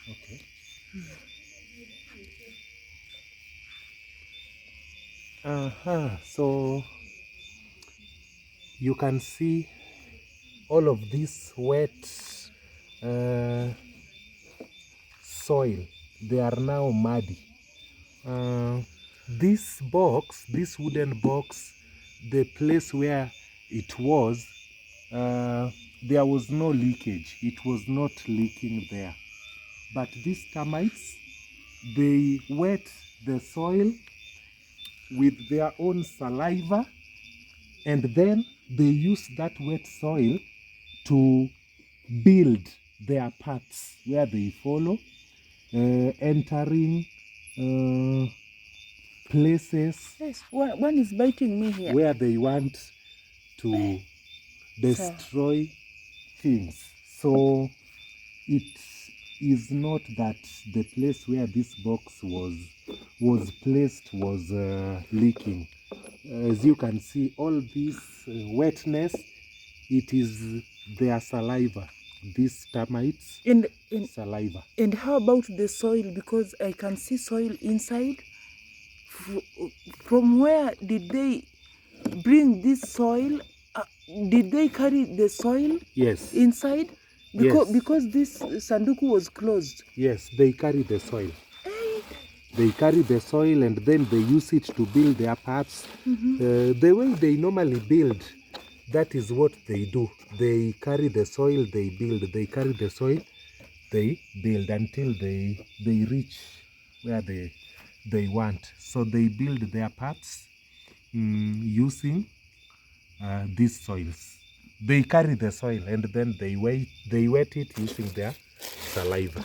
Okay. So you can see all of this wet uh, soil. They are now muddy. This box, this wooden box, the place where it was, there was no leakage. It was not leaking there. But these termites, they wet the soil with their own saliva, and then they use that wet soil to build their paths where they follow, entering places. Yes, one is biting me here. Where they want to destroy things. So it is not that the place where this box was placed was leaking. As you can see, all this wetness, it is their saliva. These termites And saliva. And how about the soil? Because I can see soil inside. From where did they bring this soil? Did they carry the soil? Yes. Inside? Because this sanduku was closed. Yes, they carry the soil. They carry the soil and then they use it to build their paths. The way they normally build, that is what they do. They carry the soil, they build. They carry the soil, they build until they reach where they want. So they build their paths using these soils. They carry the soil and then they wet it using their saliva.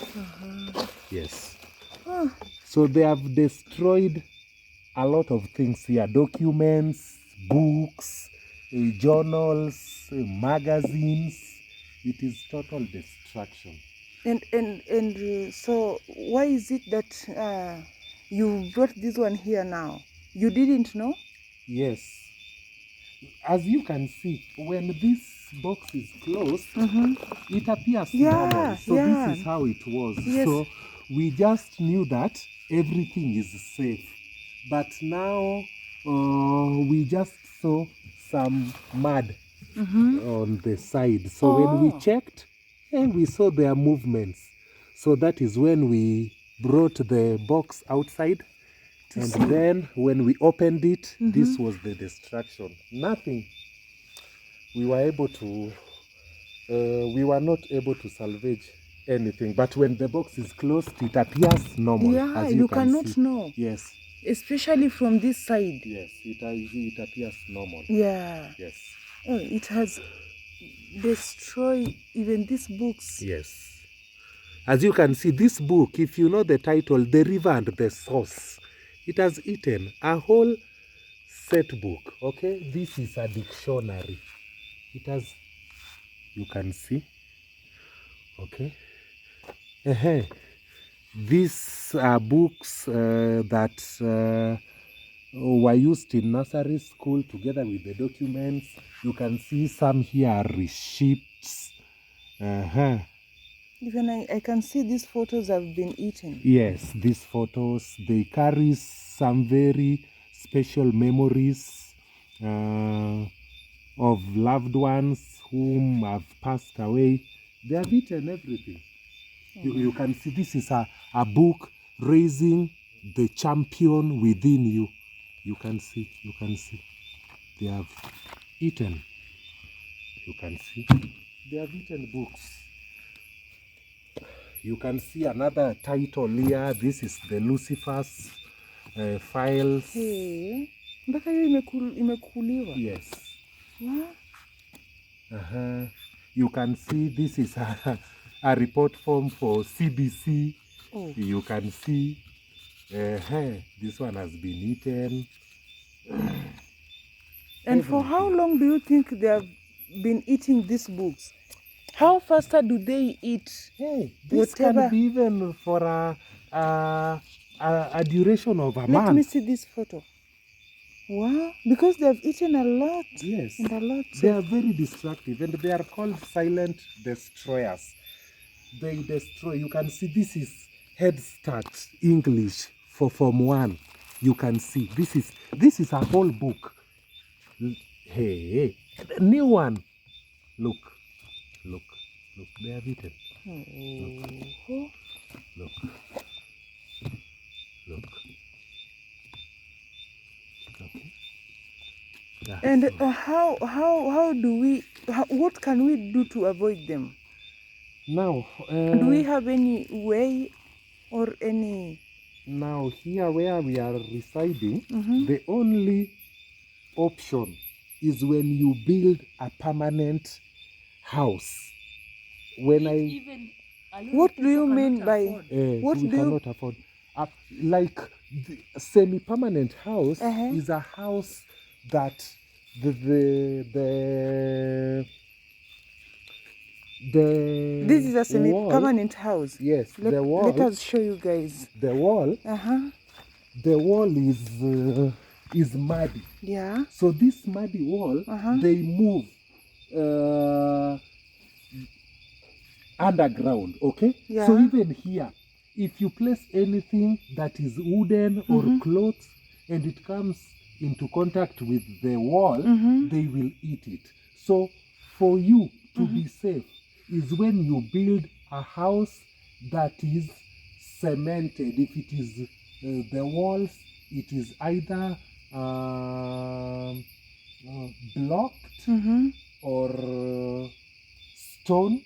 Yes. So they have destroyed a lot of things here: documents, books, journals, magazines. It is total destruction. And so why is it that you brought this one here now? You didn't know? Yes. As you can see, when this box is closed, it appears normal. So this is how it was. Yes. So we just knew that everything is safe. But now we just saw some mud on the side. So when we checked, we saw their movements. So that is when we brought the box outside. And then when we opened it, this was the destruction. Nothing. We were able to, we were not able to salvage anything. But when the box is closed, it appears normal. Yeah, as you can cannot see. know. Yes. Especially from this side. Yes, it appears normal. Yeah. Yes. Oh, it has destroyed even these books. Yes. As you can see, this book, if you know the title, The River and the Source, it has eaten a whole set book. Okay, this is a dictionary. It has, you can see. Okay. These are books that were used in nursery school together with the documents. You can see some here are receipts. Even I can see these photos have been eaten. Yes, these photos, they carry some very special memories of loved ones whom have passed away. They have eaten everything. You can see this is a book, Raising the Champion Within You. You can see. They have eaten. You can see. They have eaten books. You can see another title here. This is the Lucifer's files. Hey, mpaka hiyo imekuliwa. Yes. What? You can see this is a report form for CBC. Oh. You can see this one has been eaten. And for how long do you think they have been eating these books? How faster do they eat? Hey, this can be even for a duration of a month. Let me see this photo. Wow, because they have eaten a lot. Yes. And a lot. They are very destructive and they are called silent destroyers. they destroy. You can see this is Head Start English for Form 1. You can see this is a whole book. Hey, new one. Look, they have eaten. Look. Okay. That's And all. how do we, what can we do to avoid them? Now, Do we have any way or any? now here where we are residing, the only option is when you build a permanent house. When What do you mean by what we do you? cannot afford. Like the semi-permanent house is a house that the This is a semi-permanent house. Yes, the wall. Let us show you guys. The wall. The wall is muddy. Yeah. So this muddy wall, they move underground. Okay. Yeah. So even here, if you place anything that is wooden or cloth and it comes into contact with the wall, they will eat it. So for you to be safe is when you build a house that is cemented. If it is the walls, it is either blocked or stone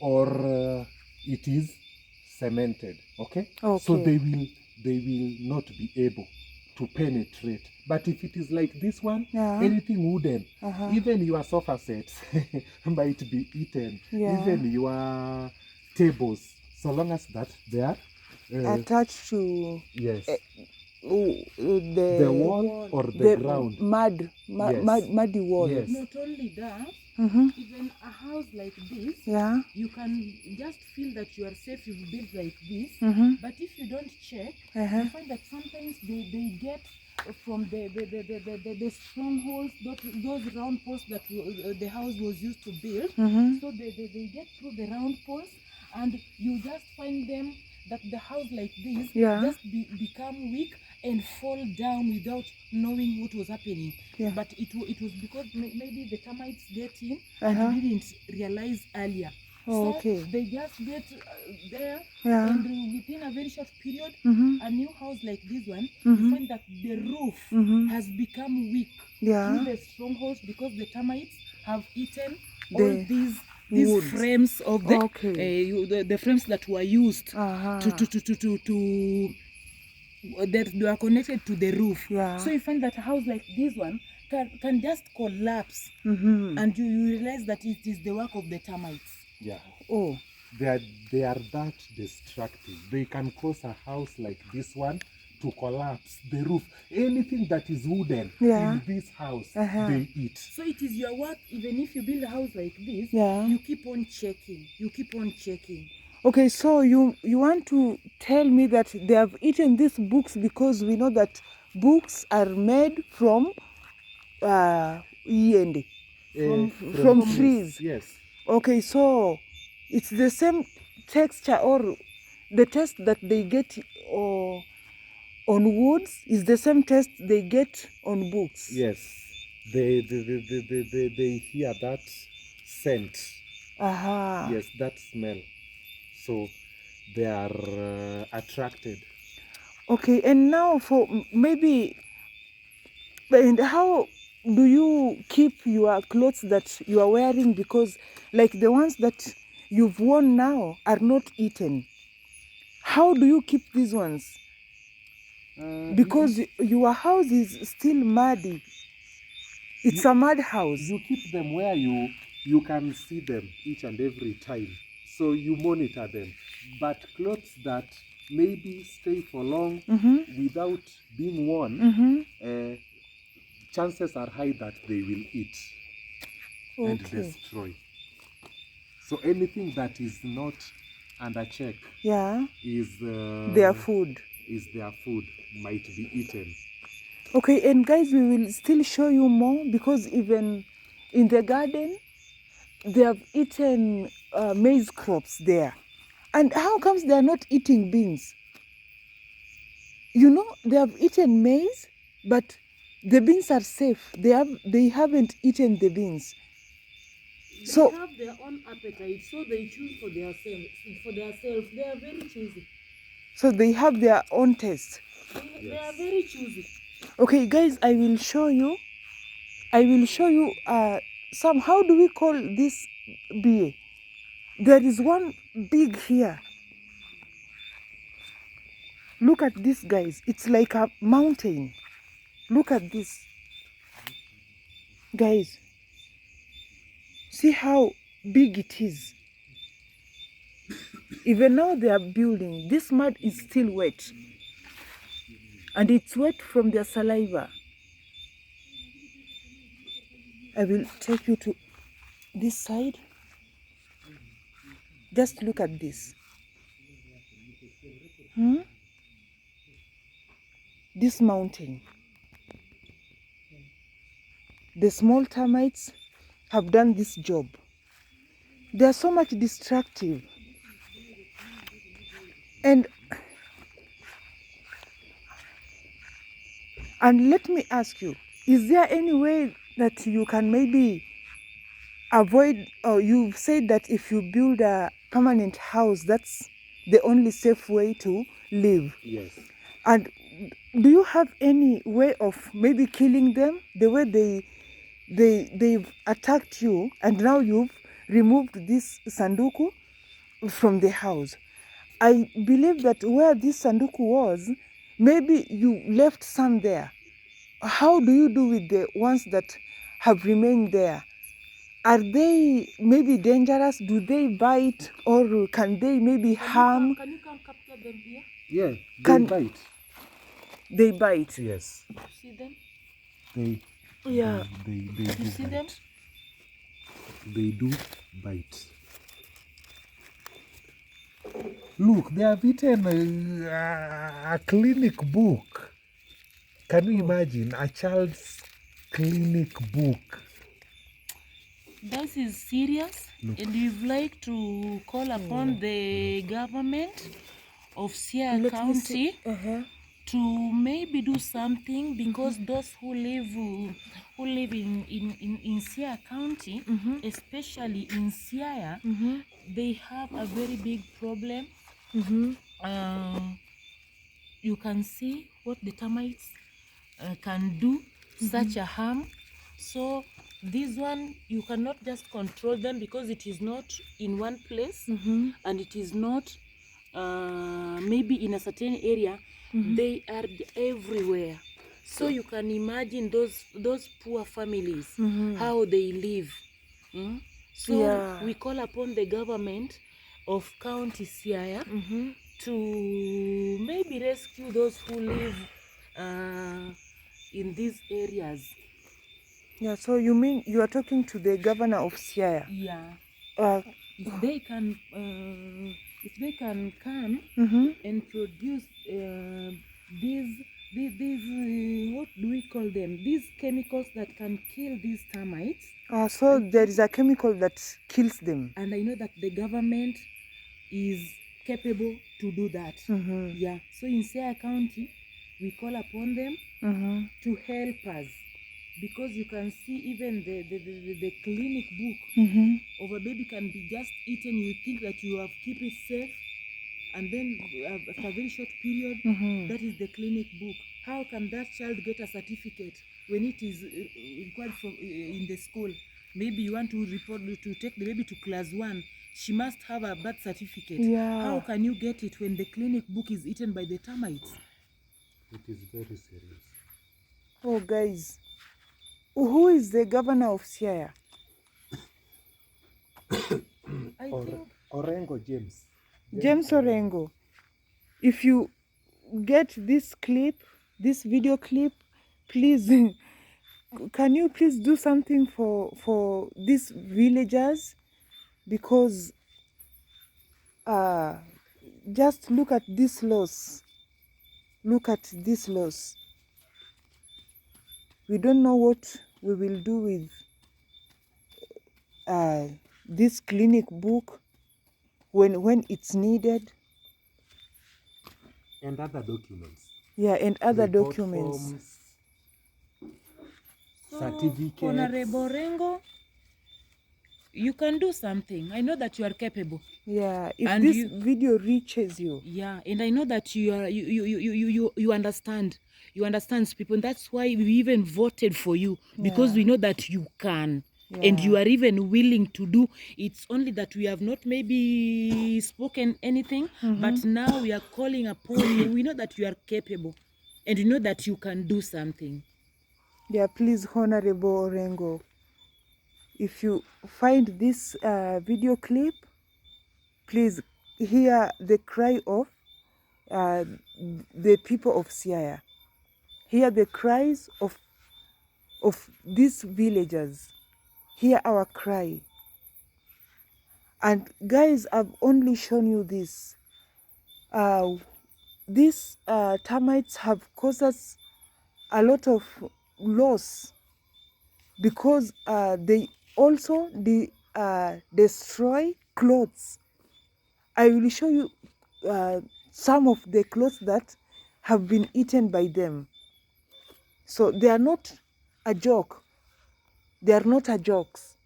or it is cemented. Okay? So they will not be able to penetrate. But if it is like this one, anything wooden, even your sofa sets might be eaten. Even your tables, so long as that they are attached to the wall or the ground. Muddy wall. Yes. Not only that, even a house like this, you can just feel that you are safe if you build like this. But if you don't check, you find that sometimes they get from the strongholds, those round posts that the house was used to build. So they get through the round posts, and you just find them that the house like this just become weak and fall down without knowing what was happening. But it was because maybe the termites get in and didn't realize earlier. So they just get there, and within a very short period, a new house like this one, you find that the roof has become weak through the strongholds because the termites have eaten all these woods. Frames of the frames that were used that they are connected to the roof. So you find that a house like this one can just collapse, and you realize that it is the work of the termites. They are that destructive. They can cause a house like this one to collapse. The roof, anything that is wooden in this house, they eat. So it is your work, even if you build a house like this, you keep on checking. Okay, so you want to tell me that they have eaten these books because we know that books are made from from trees. Yes. Okay, so it's the same texture or the taste that they get on woods is the same taste they get on books. Yes, they hear that scent. Yes, that smell. So they are attracted. Okay, and now for maybe, and how do you keep your clothes that you are wearing, because like the ones that you've worn now are not eaten? How do you keep these ones? Because your house is still muddy. It's a mud house. You keep them where you can see them each and every time. So you monitor them. But clothes that maybe stay for long without being worn, chances are high that they will eat and destroy. So anything that is not under check is their food. Might be eaten. Okay, and guys, we will still show you more, because even in the garden, they have eaten maize crops there. And how comes they are not eating beans? You know, they have eaten maize, but the beans are safe. They haven't eaten the beans. They have their own appetite, so they choose for themselves. They are very choosy. So they have their own taste. They are very choosy. Okay, guys, I will show you some. How do we call this bee? There is one big here. Look at this, guys. It's like a mountain. Look at this. Guys, see how big it is. Even now they are building. This mud is still wet. And it's wet from their saliva. I will take you to this side. Just look at this. This mountain. The small termites have done this job. They are so much destructive. And let me ask you, is there any way that you can maybe avoid, or you've said that if you build a permanent house, that's the only safe way to live? Yes. And do you have any way of maybe killing them the way they've attacked you, and now you've removed this sanduku from the house? I believe that where this sanduku was, maybe you left some there. How do you do with the ones that have remained there? Are they maybe dangerous? Do they bite, or can they maybe harm? Can you come capture them here? Yeah, they bite. They bite. Yes. You see them? They You do see bite. them? They do bite. Look, they have eaten a clinic book. Can you imagine a child's clinic book? This is serious, and we'd like to call upon the government of Sierra County to maybe do something, because those who live in Sierra County, especially in Sierra, they have a very big problem. You can see what the termites can do, such a harm. So this one, you cannot just control them, because it is not in one place, and it is not maybe in a certain area. They are everywhere. So you can imagine those poor families, how they live. So we call upon the government of County Sierra to maybe rescue those who live in these areas. Yeah, so you mean you are talking to the governor of Sierra? Yeah. Uh, If they can come and produce these what do we call them? These chemicals that can kill these termites. so there is a chemical that kills them. And I know that the government is capable to do that. Yeah. So in Sierra County, we call upon them to help us, because you can see even the clinic book of a baby can be just eaten. You think that you have keep it safe, and then after a very short period, that is the clinic book. How can that child get a certificate when it is required from in the school? Maybe you want to report to take the baby to class 1. She must have a birth certificate. Yeah. How can you get it when the clinic book is eaten by the termites? It is very serious. Oh, guys, who is the governor of Sierra? I think Orengo James. James Orengo. If you get this clip, this video clip, please, can you please do something for these villagers? Because just look at this loss. Look at this loss. We don't know what we will do with this clinic book when it's needed. And other documents. Yeah, and other Report documents. Forms, So, certificates. Honorable Rengo, you can do something. I know that you are capable. Yeah, if And this video reaches you. Yeah, and I know that you understand. You understand people. And that's why we even voted for you, because Yeah. we know that you can. Yeah. And you are even willing to do. It's only that we have not maybe spoken anything, but now we are calling upon you. We know that you are capable, and we know that you can do something. Yeah, please, Honorable Orengo, if you find this video clip, please hear the cry of the people of Siaya. Hear the cries of these villagers. Hear our cry. And guys, I've only shown you this. These termites have caused us a lot of loss, because they also destroy clothes. I will show you some of the clothes that have been eaten by them. So they are not a joke. They are not a jokes.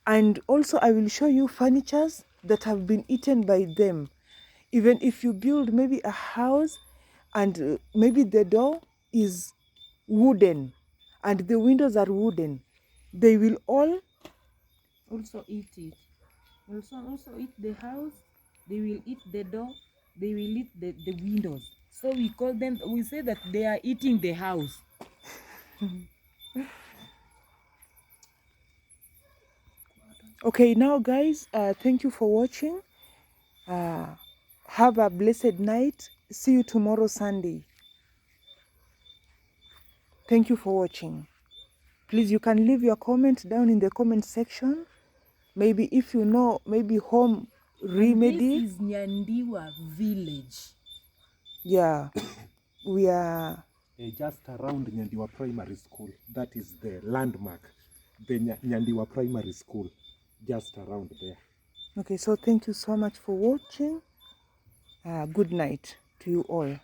And also I will show you furnitures that have been eaten by them. Even if you build maybe a house and maybe the door is wooden and the windows are wooden, they will all Also eat it. Also eat the house. They will eat the door. They will eat the windows. So we call them, we say that they are eating the house. Okay, now guys, thank you for watching. Have a blessed night. See you tomorrow, Sunday. Thank you for watching. Please, you can leave your comment down in the comment section. Maybe if you know, maybe home remedy. And this is Nyandiwa village. Yeah, we are just around Nyandiwa Primary School. That is the landmark. The Nyandiwa Primary School, just around there. okay. So thank you so much for watching. Good night to you all.